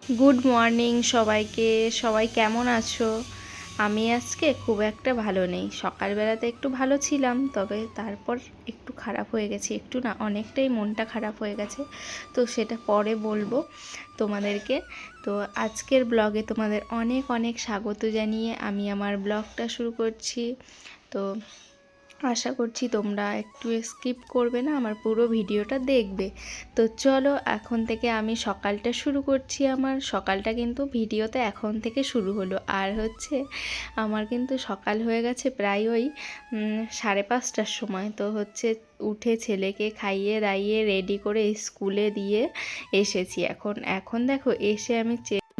Good morning সবাইকে। সবাই কেমন আছো? আমি আজকে খুব একটা ভালো নেই। সকালবেলাতে একটু ভালো ছিলাম, তবে তারপর একটু খারাপ হয়ে গেছে, একটু না অনেকটাই মনটা খারাপ হয়ে গেছে। তো সেটা পরে বলবো তোমাদেরকে। তো আজকের ব্লগে তোমাদের অনেক অনেক স্বাগত জানিয়ে আমি আমার ব্লগটা শুরু করছি। তো আশা করছি তোমরা একটু স্কিপ করবে না, আমার পুরো ভিডিওটা দেখবে। তো চলো এখন থেকে আমি সকালটা শুরু করছি। আমার সকালটা কিন্তু ভিডিওতে এখন থেকে শুরু হলো। আর হচ্ছে আমার কিন্তু সকাল হয়ে গেছে প্রায় ওই 5:30টার সময়। তো হচ্ছে উঠে ছেলেকে খাইয়ে দাইয়ে রেডি করে স্কুলে দিয়ে এসেছি। এখন দেখো এসে আমি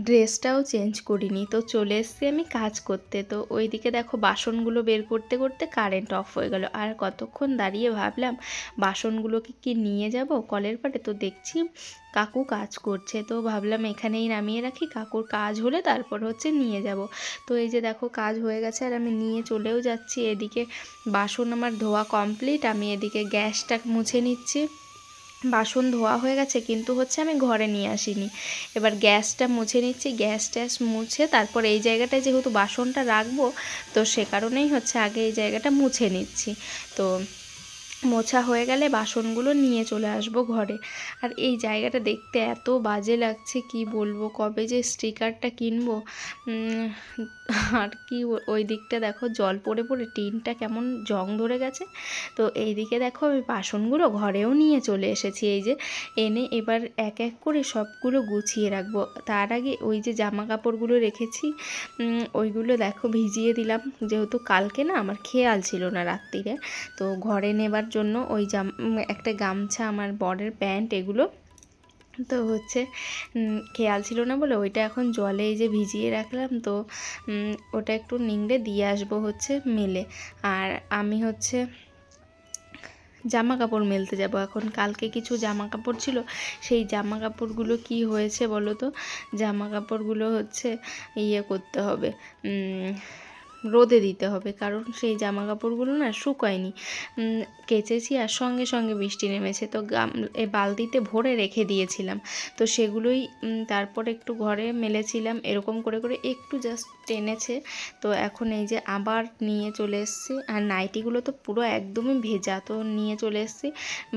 ড্রেসটাও চেঞ্জ করিনি, তো চলে এসেছি আমি কাজ করতে। তো ওইদিকে দেখো বাসনগুলো বের করতে করতে কারেন্ট অফ হয়ে গেল। আর কতক্ষণ দাঁড়িয়ে ভাবলাম বাসনগুলোকে কি নিয়ে যাব কলের পাড়ে। তো দেখছি কাকু কাজ করছে, তো ভাবলাম এখানেই নামিয়ে রাখি, কাকুর কাজ হলে তারপর হচ্ছে নিয়ে যাব। তো এই যে দেখো কাজ হয়ে গেছে আর আমি নিয়ে চলেও যাচ্ছি। এদিকে বাসন আমার ধোয়া কমপ্লিট, আমি এদিকে গ্যাসটা মুছে নিচ্ছি। বাসন ধোয়া হয়ে গেছে কিন্তু হচ্ছে আমি ঘরে নিয়ে আসিনি। এবার গ্যাসটা মুছে নিচ্ছি, গ্যাস ট্যাস মুছে তারপর এই জায়গাটায় যেহেতু বাসনটা রাখবো, তো সে কারণেই হচ্ছে আগে এই জায়গাটা মুছে নিচ্ছি। তো মোছা হয়ে গেলে বাসনগুলো নিয়ে চলে আসবো ঘরে। আর এই জায়গাটা দেখতে এত বাজে লাগছে কি বলবো, কবে যে স্টিকারটা কিনবো। আর কি ওই দিকটা দেখো জল পড়ে পড়ে টিনটা কেমন জং ধরে গেছে। তো এই দিকে দেখো আমি বাসনগুলো ঘরেও নিয়ে চলে এসেছি। এই যে এনে এবার এক এক করে সবগুলো গুছিয়ে রাখবো। তার আগে ওই যে জামা কাপড়গুলো রেখেছি ওইগুলো দেখো ভিজিয়ে দিলাম, যেহেতু কালকে না আমার খেয়াল ছিল না রাত্রিরে। তো ঘরে নেবার জন্য ওই একটা গামছা, আমার বরের প্যান্ট, এগুলো তো হচ্ছে খেয়াল ছিল না বলে ওইটা এখন জলে এই যে ভিজিয়ে রাখলাম। তো ওটা একটু নিংড়ে দিয়ে আসবো হচ্ছে মেলে। আর আমি হচ্ছে জামা কাপড় মেলতে যাব এখন। কালকে কিছু জামা কাপড় ছিল, সেই জামা কাপড়গুলো কি হয়েছে বলো তো, জামা কাপড়গুলো হচ্ছে ইয়ে করতে হবে, রোদে দিতে হবে, কারণ সেই জামা কাপড়গুলো না শুকায়নি। কেচেছি আর সঙ্গে সঙ্গে বৃষ্টি নেমেছে, তো বালতিতে ভরে রেখে দিয়েছিলাম। তো সেগুলোই তারপর একটু ঘরে মেলেছিলাম, এরকম করে করে একটু জাস্ট টেনেছে। তো এখন এই যে আবার নিয়ে চলে এসেছি। আর নাইটিগুলো তো পুরো একদমই ভেজা, তো নিয়ে চলে এসেছি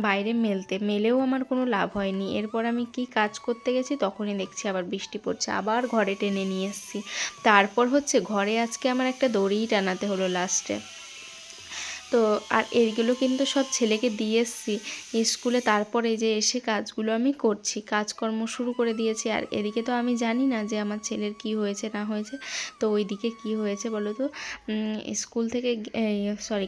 বাইরে মেলতে। মেলেও আমার কোনো লাভ হয়নি। এরপর আমি কি কাজ করতে গেছি তখনই দেখছি আবার বৃষ্টি পড়ছে, আবার ঘরে টেনে নিয়ে এসেছি। তারপর হচ্ছে ঘরে আজকে আমার একটা দড়িই টানাতে হলো লাস্টে। তো আর এইগুলো কিন্তু সব ছেলেকে দিয়ে এসেছি স্কুলে। তারপর এই যে এসে কাজগুলো আমি করছি, কাজকর্ম শুরু করে দিয়েছি। আর এদিকে তো আমি জানি না যে আমার ছেলের কি হয়েছে না হয়েছে। তো ওইদিকে কি হয়েছে বলো তো, স্কুল থেকে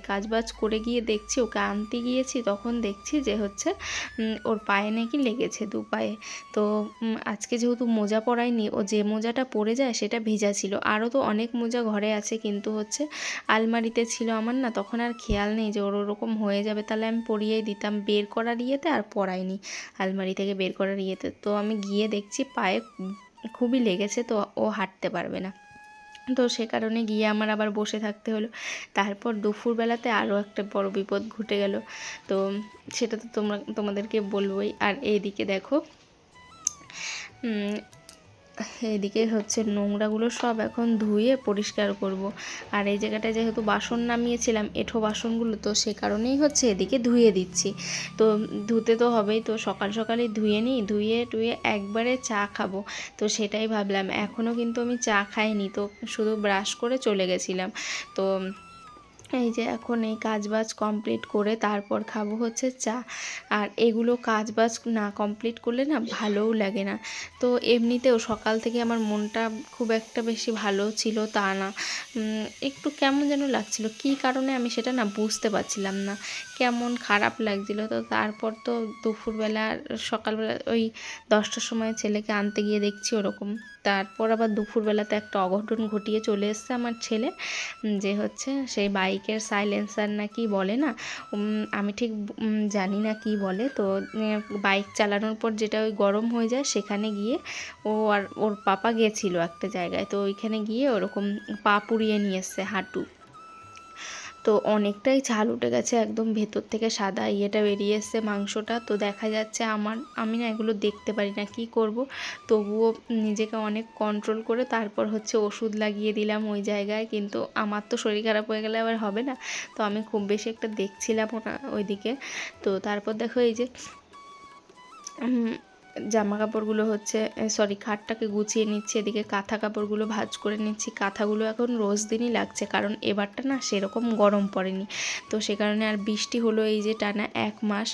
কাজবাজ করে গিয়ে দেখছি, ওকে আনতে গিয়েছি, তখন দেখছি যে হচ্ছে ওর পায়ে নাকি লেগেছে, দু পায়ে। তো আজকে যেহেতু মোজা পরায়নি, ও যে মোজাটা পরে যায় সেটা ভেজা ছিল। আরও তো অনেক মোজা ঘরে আছে, কিন্তু হচ্ছে আলমারিতে ছিল আমার না, তখন আর খেয়াল নেই যে ওর ওরকম হয়ে যাবে, তাহলে আমি পরিয়েই দিতাম। বের করার ইয়েতে আর পরাইনি, আলমারি থেকে বের করার ইয়েতে। তো আমি গিয়ে দেখছি পায়ে খুবই লেগেছে, তো ও হাঁটতে পারবে না। তো সে কারণে গিয়ে আমার আবার বসে থাকতে হলো। তারপর দুপুরবেলাতে আরও একটা বড় বিপদ ঘটে গেল। তো সেটা তো তোমাদেরকে বলবোই। আর এইদিকে দেখো এদিকে হচ্ছে নোংরাগুলো সব এখন ধুয়ে পরিষ্কার করব। আর এই জায়গাটায় যেহেতু বাসন নামিয়েছিলাম এঁঠো বাসনগুলো, তো সে কারণেই হচ্ছে এদিকে ধুয়ে দিচ্ছি। তো ধুতে তো হবেই, তো সকাল সকালই ধুয়ে নিই, ধুয়ে টুয়ে একবারে চা খাবো। তো সেটাই ভাবলাম, এখনও কিন্তু আমি চা খাইনি, তো শুধু ব্রাশ করে চলে গেছিলাম। তো এই যে এখন এই কাজবাজ কমপ্লিট করে তারপর খাবো হচ্ছে চা। আর এগুলো কাজবাজ না কমপ্লিট করলে না ভালোও লাগে না। তো এমনিতেও সকাল থেকে আমার মনটা খুব একটা বেশি ভালো ছিল তা না, একটু কেমন যেন লাগছিল, কী কারণে আমি সেটা না বুঝতে পারছিলাম না, কেমন খারাপ লাগছিল। তো তারপর তো দুপুরবেলা সকালবেলা ওই 10টার সময় ছেলেকে আনতে গিয়ে দেখছি ওরকম। তারপর আবার দুপুরবেলাতে একটা অঘটন ঘটিয়ে চলে এসছে আমার ছেলে, যে হচ্ছে সেই বাইকের সাইলেন্সার না কি বলে না, আমি ঠিক জানি না কি বলে। তো বাইক চালানোর পর যেটা ওই গরম হয়ে যায়, সেখানে গিয়ে ও আর ওর পাপা গেছিলো একটা জায়গায়, তো ওইখানে গিয়ে ওরকম পা পুড়িয়ে নিয়ে এসছে, হাঁটু। তো অনেকটাই ঝাল উঠে গেছে, একদম ভেতর থেকে সাদা ইয়েটা বেরিয়ে এসছে মাংসটা। তো দেখা যাচ্ছে আমি না এগুলো দেখতে পারি না, কি করব, তবুও নিজেকে অনেক কন্ট্রোল করে তারপর হচ্ছে ওষুধ লাগিয়ে দিলাম ওই জায়গায়। কিন্তু আমার তো শরীর খারাপ হয়ে গেলে আবার হবে না, তো আমি খুব বেশি একটা দেখছিলামও না ওইদিকে। তো তারপর দেখো এই যে জামা কাপড়গুলো হচ্ছে খাটটাকে গুছিয়ে নিচ্ছি, এদিকে কাঁথা কাপড়গুলো ভাঁজ করে নিচ্ছি। কাঁথাগুলো এখন রোজ দিনই লাগছে, কারণ এবারটা না সেরকম গরম পড়েনি, তো সে কারণে। আর বৃষ্টি হলো এই যে টানা 1 মাস,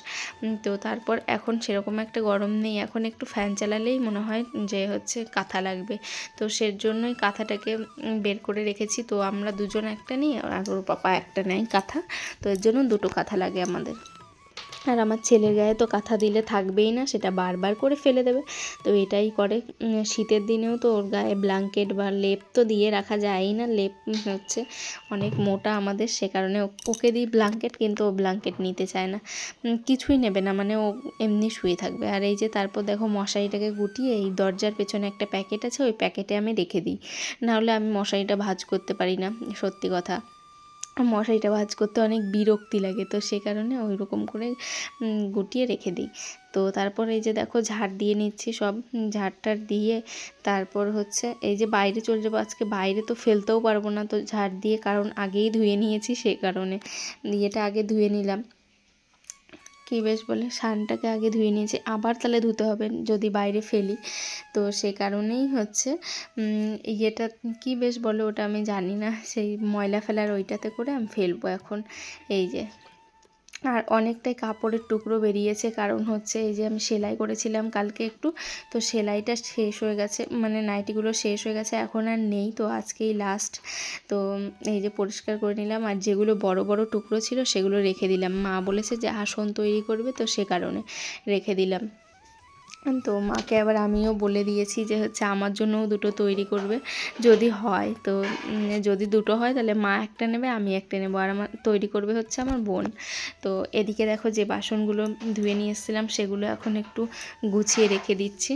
তো তারপর এখন সেরকম একটা গরম নেই, এখন একটু ফ্যান চালালেই মনে হয় যে হচ্ছে কাঁথা লাগবে। তো সেজন্যই কাঁথাটাকে বের করে রেখেছি। তো আমরা দুজন একটা নিই আর ওর পাপা একটা নেয় কাঁথা, তো এর জন্য 2টো কাঁথা লাগে আমাদের। আর আমার ছেলের গায়ে তো কাঁথা দিলে থাকবেই না, সেটা বারবার করে ফেলে দেবে, তো এটাই করে। শীতের দিনেও তো ওর গায়ে ব্ল্যাঙ্কেট বা লেপ তো দিয়ে রাখা যায়ই না, লেপ হচ্ছে অনেক মোটা আমাদের, সে কারণে ওকে দিই ব্ল্যাঙ্কেট, কিন্তু ও ব্ল্যাঙ্কেট নিতে চায় না, কিছুই নেবে না, মানে ও এমনি শুয়ে থাকবে। আর এই যে তারপর দেখো মশারিটাকে গুটিয়ে এই দরজার পেছনে একটা প্যাকেট আছে, ওই প্যাকেটে আমি রেখে দিই, নাহলে আমি মশারিটা ভাঁজ করতে পারি না, সত্যি কথা। মশারিটা ভাঁজ করতে অনেক বিরক্তি লাগে, তো সে কারণে ওই রকম করে গুটিয়ে রেখে দিই। তো তারপর এই যে দেখো ঝাড় দিয়ে নিচ্ছি সব, ঝাড়টার দিয়ে তারপর হচ্ছে এই যে বাইরে চলে যাবো আজকে, বাইরে তো ফেলতেও পারবো না, তো ঝাড় দিয়ে, কারণ আগেই ধুয়ে নিয়েছি, সেই কারণে ইয়েটা আগে ধুয়ে নিলাম, কী বেশ বলে সানটাকে আগে ধুয়ে নিয়েছি, আবার তাহলে ধুতে হবে যদি বাইরে ফেলি, তো সে কারণেই হচ্ছে ইয়েটা কী বেশ বলে ওটা আমি জানি না, সেই ময়লা ফেলার ওইটাতে করে আমি ফেলবো এখন। এই যে আর অনেকটাই কাপড়ের টুকরো বেরিয়েছে, কারণ হচ্ছে এই যে আমি সেলাই করেছিলাম কালকে একটু, তো সেলাইটা শেষ হয়ে গেছে, মানে নাইটিগুলো শেষ হয়ে গেছে, এখন আর নেই, তো আজকেই লাস্ট। তো এই যে পরিষ্কার করে নিলাম, আর যেগুলো বড় বড় টুকরো ছিল সেগুলো রেখে দিলাম, মা বলেছে যে আসন তৈরি করবে, তো সে কারণে রেখে দিলাম। তো মাকে আবার আমিও বলে দিয়েছি যে হচ্ছে আমার জন্যও 2টো তৈরি করবে যদি হয়, তো যদি 2টো হয় তাহলে মা একটা নেবে, আমি একটা নেবো, আর আমার তৈরি করবে হচ্ছে আমার বোন। তো এদিকে দেখো যে বাসনগুলো ধুয়ে নিয়ে এসেছিলাম সেগুলো এখন একটু গুছিয়ে রেখে দিচ্ছি।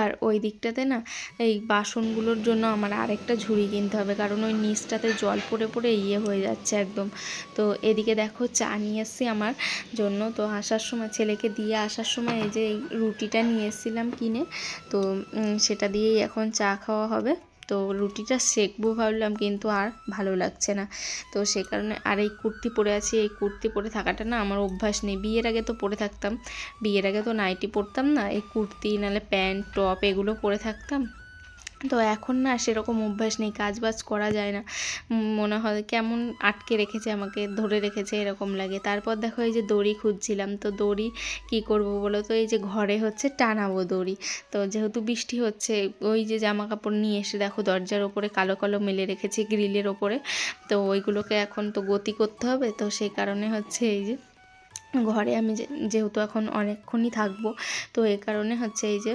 আর ওই দিকটাতে না এই বাসনগুলোর জন্য আমার আরেকটা ঝুড়ি কিনতে হবে, কারণ ওই নিচটাতে জল পড়ে পড়ে ইয়ে হয়ে যাচ্ছে একদম। তো এদিকে দেখো চা নিয়ে এসেছি আমার জন্য, তো আসার সময় ছেলেকে দিয়ে আসার সময় এই যে এই রুটিটা নিয়ে এসেছিলাম কিনে, তো সেটা দিয়েই এখন চা খাওয়া হবে। তো রুটিটা সেঁকবো ভাবলাম, কিন্তু আর ভালো লাগছে না, তো সে কারণে। আর এই কুর্তি পরে আছি, এই কুর্তি পরে থাকাটা না আমার অভ্যাস নেই, বিয়ের আগে তো পরে থাকতাম, বিয়ের আগে তো নাইটি পরতাম না, এই কুর্তি নাহলে প্যান্ট টপ এগুলো পরে থাকতাম, তো এখন না সেরকম অভ্যাস নেই, কাজ বাজ করা যায় না, মনে হয় কেমন আটকে রেখেছে, আমাকে ধরে রেখেছে এরকম লাগে। তারপর দেখো এই যে দড়ি খুঁজছিলাম, তো দড়ি কি করব বলো তো, এই যে ঘরে হচ্ছে টানাবো দড়ি, তো যেহেতু বৃষ্টি হচ্ছে, ওই যে জামা কাপড় নিয়ে এসে দেখো দরজার ওপরে কালো কালো মেলে রেখেছি গ্রিলের ওপরে, তো ওইগুলোকে এখন তো গতি করতে হবে, তো সেই কারণে হচ্ছে এই যে ঘরে আমি যেহেতু এখন অনেকক্ষণই থাকবো, তো এই কারণে হচ্ছে এই যে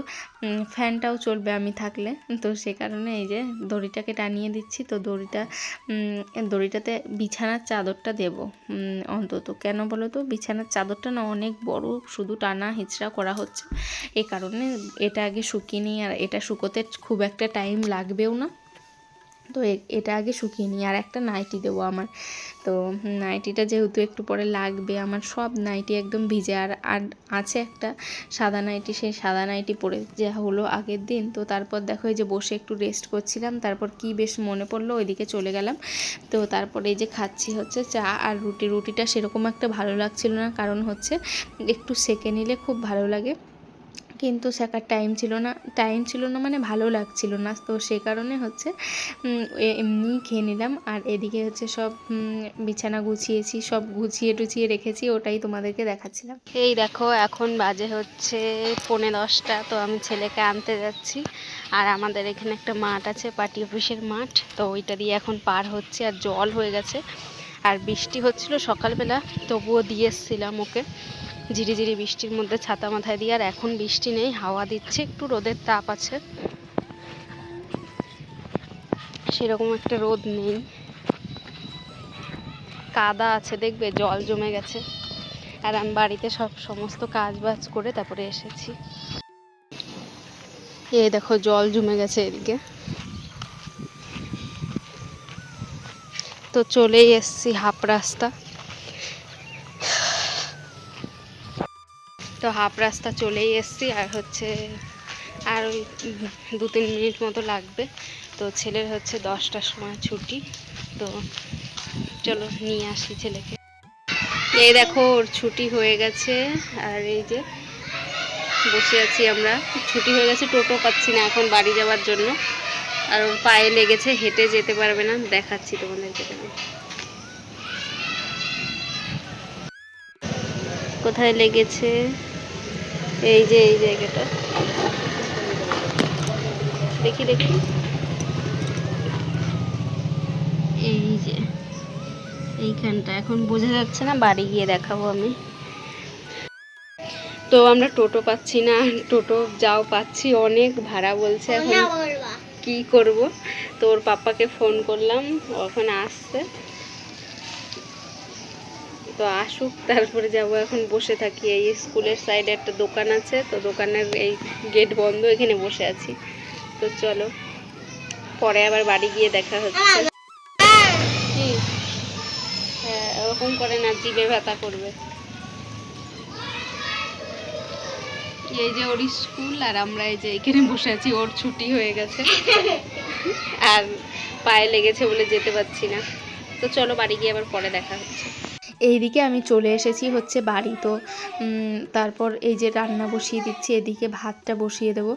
ফ্যানটাও চলবে আমি থাকলে, তো সে কারণে এই যে দড়িটাকে টানিয়ে দিচ্ছি। তো দড়িটাতে বিছানার চাদরটা দেব অন্তত, কেন বলো তো, বিছানার চাদরটা না অনেক বড়, শুধু টানা হিচড়া করা হচ্ছে, এই কারণে এটা আগে শুকিয়ে নিই, আর এটা শুকোতে খুব একটা টাইম লাগবেও না, তো এটা আগে শুকিয়ে নিই। আর একটা নাইটি দেবো আমার, তো নাইটিটা যেহেতু একটু পরে লাগবে, আমার সব নাইটি একদম ভিজে, আর আছে একটা সাদা নাইটি, সেই সাদা নাইটি পরে যা হলো আগের দিন। তো তারপর দেখো এই যে বসে একটু রেস্ট করছিলাম, তারপর কি বেশ মনে পড়লো ওইদিকে চলে গেলাম। তো তারপর এই যে খাচ্ছি হচ্ছে চা আর রুটিটা সেরকম একটা ভালো লাগছিল না, কারণ হচ্ছে একটু সেঁকে নিলে খুব ভালো লাগে, কিন্তু সেকার টাইম ছিল না মানে ভালো লাগছিল না, তো সে কারণে হচ্ছে এমনিই খেয়ে নিলাম। আর এদিকে হচ্ছে সব বিছানা গুছিয়েছি, সব গুছিয়ে টুছিয়ে রেখেছি, ওটাই তোমাদেরকে দেখাচ্ছিলাম। এই দেখো এখন বাজে হচ্ছে 9:45, তো আমি ছেলেকে আনতে যাচ্ছি, আর আমাদের এখানে একটা মাঠ আছে, পার্টি অফিসের মাঠ, তো ওইটা দিয়ে এখন পার হচ্ছে, আর জল হয়ে গেছে, আর বৃষ্টি হচ্ছিল সকালবেলা, তবুও দিয়ে এসেছিলাম ওকে ঝিরিঝিরি বৃষ্টির মধ্যে ছাতা মাথায় দিয়ে। আর এখন বৃষ্টি নেই, হাওয়া দিচ্ছে, একটু রোদের তাপ আছে, সেরকম একটা রোদ নেই, কাদা আছে দেখবে, জল জমে গেছে। আর আমি বাড়িতে সমস্ত কাজ বাজ করে তারপরে এসেছি, এই দেখো জল জমে গেছে এদিকে। তো চলেই এসছি হাফ রাস্তা। তো হাফ রাস্তা চলেই এসছি, আর হচ্ছে আর ওই 2-3 মিনিট মতো লাগবে। তো ছেলের হচ্ছে 10টার সময় ছুটি। তো চলো নিয়ে আসি ছেলেকে। এই দেখো ওর ছুটি হয়ে গেছে, আর এই যে বসে আছি আমরা। ছুটি হয়ে গেছে, টোটো পাচ্ছি না এখন বাড়ি যাওয়ার জন্য, আর ওর পায়ে লেগেছে, হেঁটে যেতে পারবে না। দেখাচ্ছি তোমাদেরকে কোথায় লেগেছে। এই যে এই জায়গাটা, দেখি দেখি, এই যে এইখানটা। এখন বোঝা যাচ্ছে না, বাড়ি গিয়ে দেখাবো আমি। তো আমরা টোটো পাচ্ছি না, টোটো যাও পাচ্ছি অনেক ভাড়া বলছে। এখন কি করব, তো ওর পাপাকে ফোন করলাম, এখন আসছে। তো আসুক তারপরে যাব। এখন বসে থাকি, এই স্কুলের সাইডে একটা দোকান আছে, তো দোকানের এই গেট বন্ধ, এখানে বসে আছি। তো চলো পরে আবার বাড়ি গিয়ে দেখা হচ্ছে। কি হ্যাঁ, ওরকম করে না, জিভে ব্যথা করবে। এই যে ওর স্কুল, আর আমরা এই যে এখানে বসে আছি। ওর ছুটি হয়ে গেছে আর পায়ে লেগেছে বলে যেতে পারছি না। তো চলো বাড়ি গিয়ে আবার পরে দেখা হচ্ছে। এইদিকে আমি চলে এসেছি হচ্ছে বাড়ি। তো তারপর এই যে রান্না বসিয়ে দিচ্ছি, এদিকে ভাতটা বসিয়ে দেবো।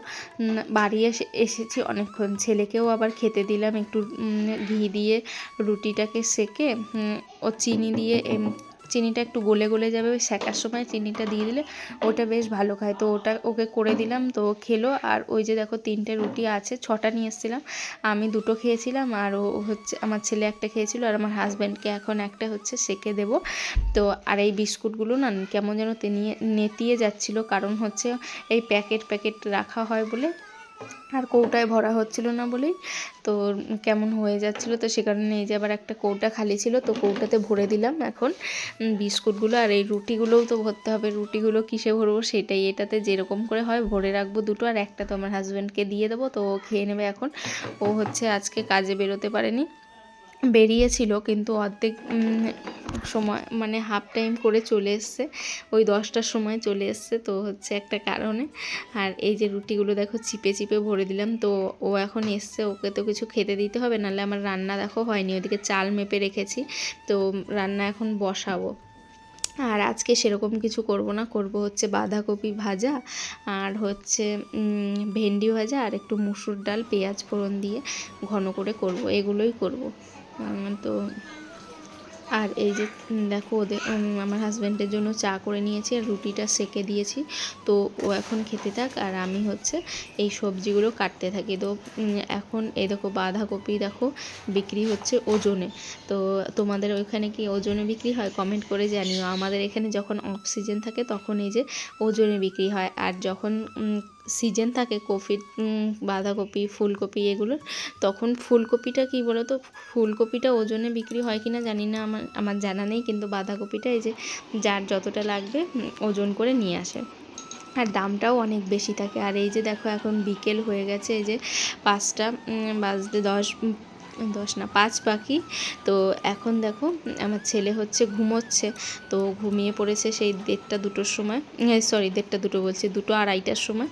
বাড়ি এসেছি অনেকক্ষণ, ছেলেকেও আবার খেতে দিলাম একটু ঘি দিয়ে রুটিটাকে সেকে। ও চিনি দিয়ে চিনিটা একটু গলে গলে যাবে, ওই সেকার সময় চিনিটা দিয়ে দিলে ওটা বেশ ভালো খায়। তো ওটা ওকে করে দিলাম, তো খেলো। আর ওই যে দেখো 3টে রুটি আছে, 6টা নিয়ে এসেছিলাম, আমি 2টো খেয়েছিলাম, আর ও হচ্ছে আমার ছেলে একটা খেয়েছিল, আর আমার হাজব্যান্ডকে এখন একটা হচ্ছে সেকে দেবো। তো আর এই বিস্কুটগুলো না কেমন যেন নেতিয়ে যাচ্ছিলো, কারণ হচ্ছে এই প্যাকেট রাখা হয় বলে, আর কৌটায় ভরা হচ্ছিল না বলেই তো কেমন হয়ে যাচ্ছিলো। তো সে কারণে এই যে আবার একটা কৌটা খালি ছিল, তো কৌটাতে ভরে দিলাম এখন বিস্কুটগুলো। আর এই রুটিগুলোও তো ভরতে হবে, রুটিগুলো কিসে ভরবো সেটাই, এটাতে যেরকম করে হয় ভরে রাখবো 2টো, আর একটা তো আমার হাজব্যান্ডকে দিয়ে দেবো, তো ও খেয়ে নেবে এখন। ও হচ্ছে আজকে কাজে বেরোতে পারেনি, বেরিয়েছিল কিন্তু অর্ধেক সময় মানে হাফ টাইম করে চলে এসছে, ওই 10টার সময় চলে এসছে, তো হচ্ছে একটা কারণে। আর এই যে রুটিগুলো দেখো চিপে চিপে ভরে দিলাম। তো ও এখন এসছে, ওকে তো কিছু খেতে দিতে হবে, নাহলে আমার রান্না দেখো হয়নি। ওইদিকে চাল মেপে রেখেছি, তো রান্না এখন বসাবো। আর আজকে সেরকম কিছু করব না, করব হচ্ছে বাঁধাকপি ভাজা, আর হচ্ছে ভেন্ডি ভাজা, আর একটু মুসুর ডাল পেঁয়াজ ফোড়ন দিয়ে ঘন করে করব, এগুলোই করব। তো আর এই যে দেখো ওদের আমার হাজব্যান্ডের জন্য চা করে নিয়েছি, আর রুটিটা সেকে দিয়েছি। তো ও এখন খেতে থাক, আর আমি হচ্ছে এই সবজিগুলো কাটতে থাকি। তো এখন এই দেখো বাঁধাকপি দেখো বিক্রি হচ্ছে ওজনে। তো তোমাদের ওইখানে কি ওজনে বিক্রি হয় কমেন্ট করে জানিও। আমাদের এখানে যখন অফ সিজন থাকে তখন এই যে ওজনে বিক্রি হয়, আর যখন সিজন থাকে কপির, বাঁধাকপি ফুলকপি এগুলোর, তখন ফুলকপিটা কি বলো তো, ফুলকপিটা ওজনে বিক্রি হয় কি না জানি না, আমার জানা নেই, কিন্তু বাঁধাকপিটা এই যে যার যতটা লাগবে ওজন করে নিয়ে আসে, আর দামটাও অনেক বেশি থাকে। আর এই যে দেখো এখন বিকেল হয়ে গেছে, এই যে 5টা বাজতে 10 না 5 বাকি। তো এখন দেখো আমার ছেলে হচ্ছে ঘুমোচ্ছে, তো ঘুমিয়ে পড়েছে সেই 1:30-2টোর সময়, সরি 1:30-2টো বলছি, 2-2:30টার সময়।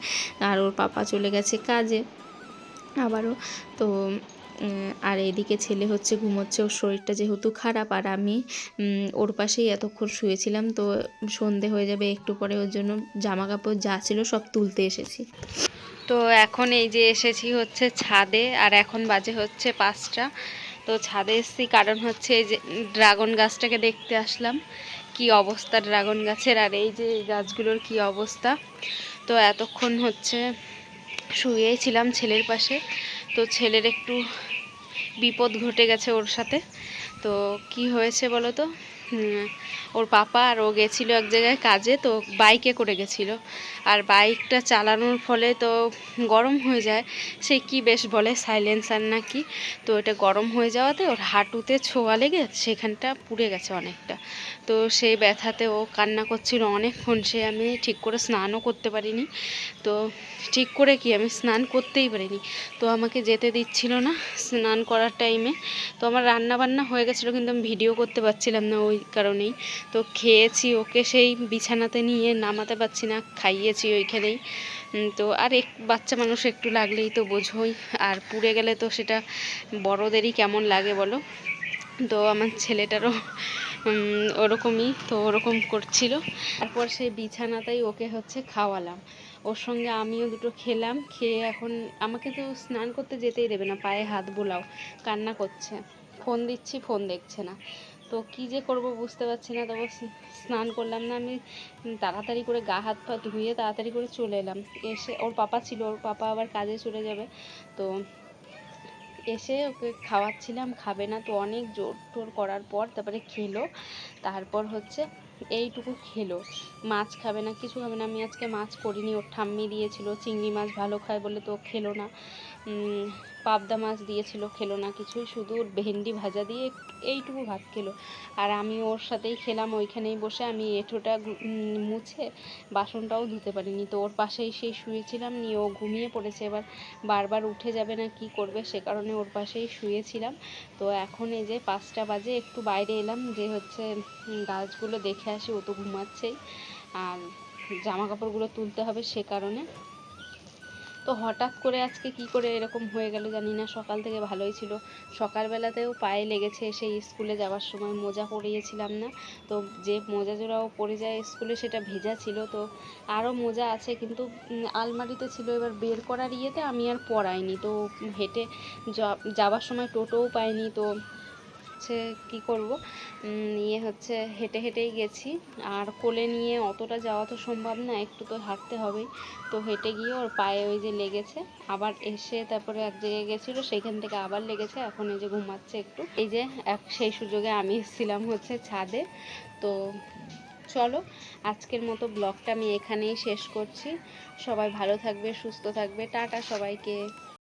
আর ওর পাপা চলে গেছে কাজে আবারও। তো আর এদিকে ছেলে হচ্ছে ঘুমোচ্ছে, ওর শরীরটা যেহেতু খারাপ, আর আমি ওর পাশেই এতক্ষণ শুয়েছিলাম। তো সন্ধে হয়ে যাবে একটু পরে, ওর জন্য জামা কাপড় যা ছিল সব তুলতে এসেছি। তো এখন এই যে এসেছি হচ্ছে ছাদে, আর এখন বাজে হচ্ছে 5টা। তো ছাদে এসেছি কারণ হচ্ছে এই যে ড্রাগন গাছটাকে দেখতে আসলাম, কি অবস্থা ড্রাগন গাছের, আর এই যে এই গাছগুলোর কি অবস্থা। তো এতক্ষণ হচ্ছে শুয়েই ছিলাম ছেলের পাশে, তো ছেলের একটু বিপদ ঘটে গেছে ওর সাথে। তো কি হয়েছে বলো তো, ওর পাপা আর ও গেছিলো এক জায়গায় কাজে, তো বাইকে করে গেছিলো, আর বাইকটা চালানোর ফলে তো গরম হয়ে যায়, সে কি বেশ বলে সাইলেন্সার নাকি, তো এটা গরম হয়ে যাওয়াতে ওর হাঁটুতে ছোঁয়া লেগে সেখানটা পুড়ে গেছে অনেকটা। তো সেই ব্যথাতে ও কান্না করছিল অনেকক্ষণ, সে আমি ঠিক করে স্নানও করতে পারিনি। তো ঠিক করে কি আমি স্নান করতেই পারিনি, তো আমাকে যেতে দিচ্ছিল না স্নান করার টাইমে। তো আমার রান্না বান্না হয়ে গেছিলো কিন্তু আমি ভিডিও করতে পারছিলাম না ওই কারণেই। তো খেয়েছি, ওকে সেই বিছানাতে নিয়ে নামাতে পারছি না, খাইয়েছি ওইখানেই। তো আর বাচ্চা মানুষ একটু লাগলেই তো বোঝোই, আর পুড়ে গেলে তো সেটা বড়দেরই কেমন লাগে বলো। তো আমার ছেলেটারও ওরকমই, তো ওরকম করছিল। তারপর সেই বিছানাতেই ওকে হচ্ছে খাওয়ালাম, ওর সঙ্গে আমিও দুটো খেলাম। খেয়ে এখন আমাকে তো স্নান করতে যেতেই দেবে না, পায়ে হাত বোলাও, কান্না করছে, ফোন দিচ্ছি ফোন দেখছে না। তো কী যে করব বুঝতে পারছি না। তবু স্নান করলাম না আমি, তাড়াতাড়ি করে গা হাত পা ধুয়ে তাড়াতাড়ি করে চলে এলাম। এসে ওর পাপা ছিল, ওর পাপা আবার কাজে চলে যাবে, তো এসে ওকে খাওয়াচ্ছিলাম, খাবে না, তো অনেক জোর টোর করার পর তারপরে খেলো। তারপর হচ্ছে এইটুকু খেলো, মাছ খাবে না, কিছু খাবে না। আমি আজকে মাছ করিনি, ওর ঠাম্মি দিয়েছিল, চিংড়ি মাছ ভালো খায় বলে তো খেলো না। পাবদা মাছ দিয়েছিল, খেলো না কিছুই, শুধু ভেন্ডি ভাজা দিয়ে এইটুকু ভাত খেলো। আর আমি ওর সাথেই খেলাম ওইখানেই বসে। আমি এঁঠোটা মুছে বাসনটাও ধুতে পারিনি, তো ওর পাশেই সেই শুয়েছিলাম, নিয়ে ও ঘুমিয়ে পড়েছে। এবার বারবার উঠে যাবে না কি করবে, সে কারণে ওর পাশেই শুয়েছিলাম। তো এখন এই যে 5টা বাজে, একটু বাইরে এলাম যে হচ্ছে গাছগুলো দেখে আসি, ও তো ঘুমাচ্ছেই, আর জামা কাপড়গুলো তুলতে হবে সে কারণে। তো হঠাৎ করে আজকে কি করে এরকম হয়ে গেল জানি না, সকাল থেকে ভালোই ছিল। সকালবেলাতেও পায়ে লেগেছে, সেই স্কুলে যাওয়ার সময় মোজা পরিয়েছিলাম না, তো যে মোজা জোড়াও পরে যায় স্কুলে সেটা ভেজা ছিল। তো আরও মোজা আছে কিন্তু আলমারিতে ছিল, এবার বের করার ইয়েতে আমি আর পরাইনি। তো হেঁটে যাওয়ার সময় টোটোও পাইনি, তো হচ্ছে কী করব, নিয়ে হচ্ছে হেঁটে হেঁটেই গেছি। আর কোলে নিয়ে অতটা যাওয়া তো সম্ভব না, একটু তো হাঁটতে হবেই। তো হেঁটে গিয়ে ওর পায়ে ওই যে লেগেছে, আবার এসে তারপরে এক জায়গায় গেছিলো, সেইখান থেকে আবার লেগেছে, এখন এই যে ঘুমাচ্ছে একটু। এই যে সেই সুযোগে আমি এসেছিলাম হচ্ছে ছাদে। তো চলো, আজকের মতো ব্লগটা আমি এখানেই শেষ করছি। সবাই ভালো থাকবে, সুস্থ থাকবে, টাটা সবাইকে।